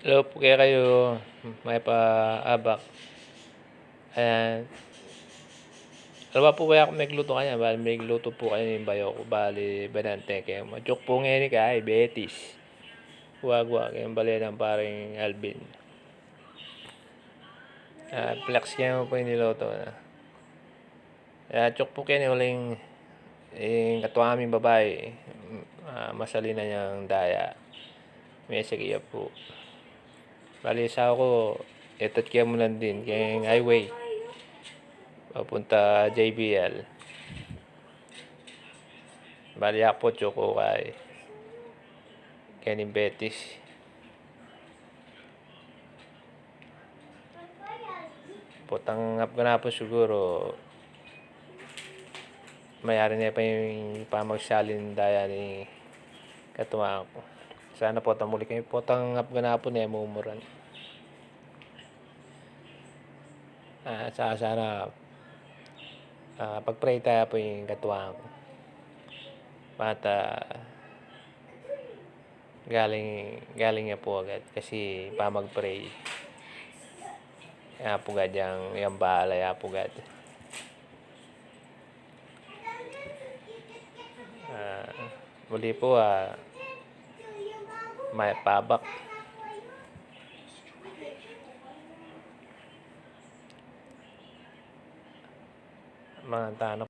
Hello po kaya kayo, may paabak. Ayan. Dalawa po kaya ako nagluto kanya, bali may luto po kayo yung bayo ko, bali banante kayo. Majuk po ngayon kay Betis. Wagwa kayong bali ng paring Alvin. Flex kayo po yung niluto na. Chok po kayo uling katuwa aming babae. Masalina niyang daya. May sagiya po. Bali sa ako, etot kaya mo lang din kayong highway. Papunta JBL. Bali ako choko kay Kening Betis. Putang up ka na po siguro. Mayari na pa yung pamagsalin daya ni katuwa ko. Sana po tamuli kayo potang up ka na po niya mumuran. Sana pag-pray tayo po yung katuwa ko. Pata galing niya po agad kasi pamag-pray. Kaya po agad yung bahala ya po agad. Muli po may pabak. Mga tanong.